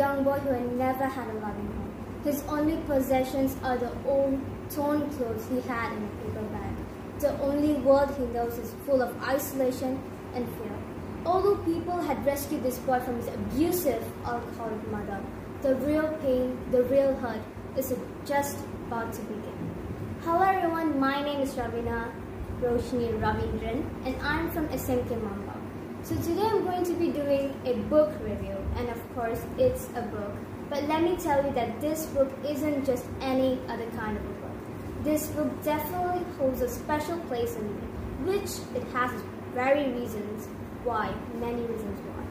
young boy who had never had a loving home. His only possessions are the old torn clothes he had in a paper bag. The only world he knows is full of isolation and fear. Although people had rescued this boy from his abusive alcoholic mother, the real pain, the real hurt is just about to begin. Hello everyone, my name is Ravina Roshni Ravindran and I'm from SMK Mamba. So today I'm going to be doing a book review, and of course it's a book. But let me tell you that this book isn't just any other kind of a book. This book definitely holds a special place in me, which it has very reasons why, many reasons why.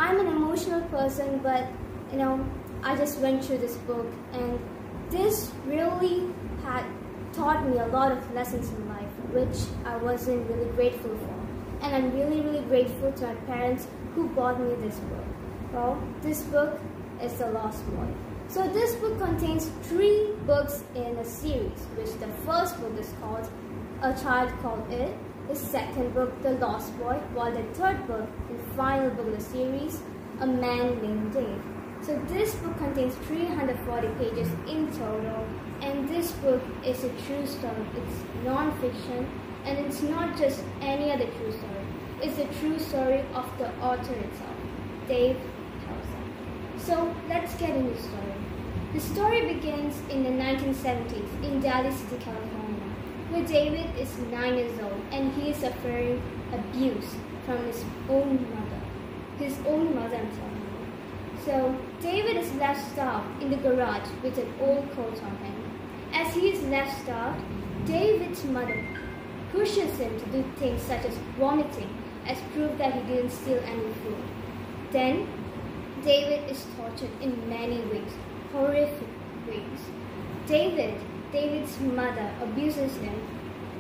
I'm an emotional person, but I just went through this book and this really had taught me a lot of lessons in life, which I wasn't really grateful for. And I'm really, really grateful to my parents who bought me this book. Well, this book is The Lost Boy. So this book contains 3 books in a series, which the first book is called A Child Called It, the second book, The Lost Boy, while the third book and final book of the series, A Man Named Dave. So this book contains 340 pages in total, and this book is a true story. It's non-fiction, and it's not just any other true story. It's the true story of the author itself, Dave Pelzer. So let's get into the story. The story begins in the 1970s in Daly City, California, where David is 9 years old and he is suffering abuse from his own mother. I'm telling you. So David is left starved in the garage with an old coat on him. As he is left starved, David's mother pushes him to do things such as vomiting as proof that he didn't steal any food. Then David is tortured in many ways, horrific ways. David's mother abuses him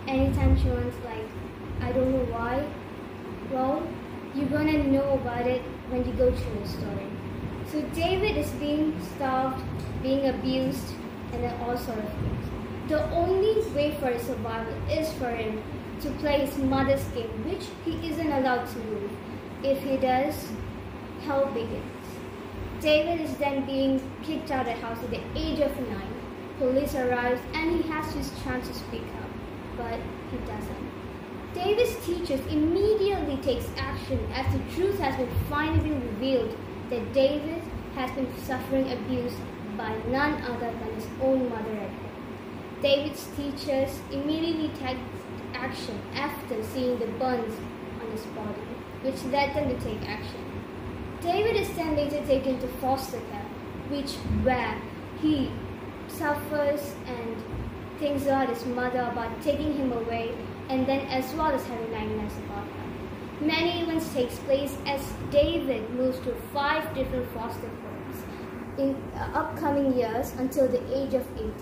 anytime she wants, I don't know why. Well, you're gonna know about it when you go through the story. So David is being starved, being abused, and then all sorts of things. The only way for his survival is for him to play his mother's game, which he isn't allowed to move. If he does, hell begins. David is then being kicked out of the house at the age of 9. Police arrives and he has his chance to speak up, but he doesn't. David's teachers immediately takes action as the truth has been finally revealed that David has been suffering abuse by none other than his own mother at home. David's teachers immediately take action after seeing the burns on his body, which led them to take action. David is then later taken to foster care, where he suffers and thinks about his mother about taking him away, and then as well as having nightmares about her. Many events takes place as David moves to 5 different foster homes in upcoming years until the age of 18.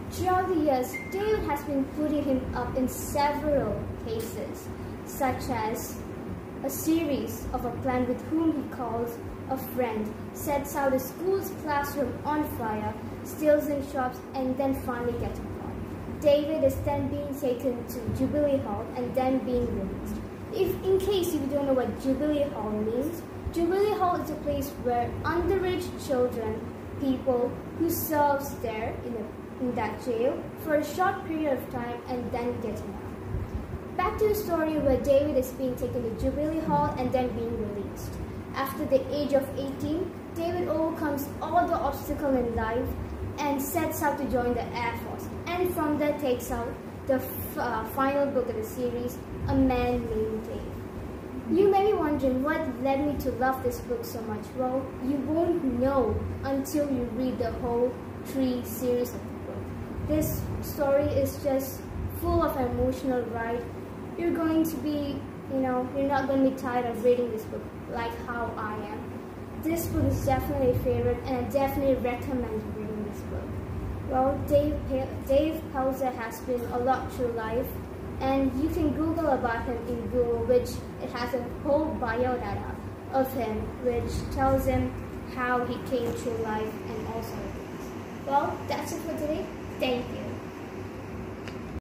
Throughout the years, David has been putting him up in several cases, such as a series of a plan with whom he calls a friend, sets out a school's classroom on fire, steals in shops, and then finally gets caught. David is then being taken to Jubilee Hall and then being released. In case you don't know what Jubilee Hall means, Jubilee Hall is a place where underage children, people who serves there in that jail for a short period of time and then getting out. Back to the story where David is being taken to Jubilee Hall and then being released. After the age of 18, David overcomes all the obstacles in life and sets out to join the Air Force, and from there takes out the final book of the series, A Man Named Dave. You may be wondering what led me to love this book so much. Well, you won't know until you read the whole 3 series of the book. This story is just full of emotional ride. You're going to be, you're not going to be tired of reading this book like how I am. This book is definitely a favorite, and I definitely recommend reading this book. Well, Dave Pelzer has been a lot through life, and you can Google about him in Google, which it has a whole biodata of him, which tells him how he came through life and all sorts of things. Well, that's it for today. Thank you.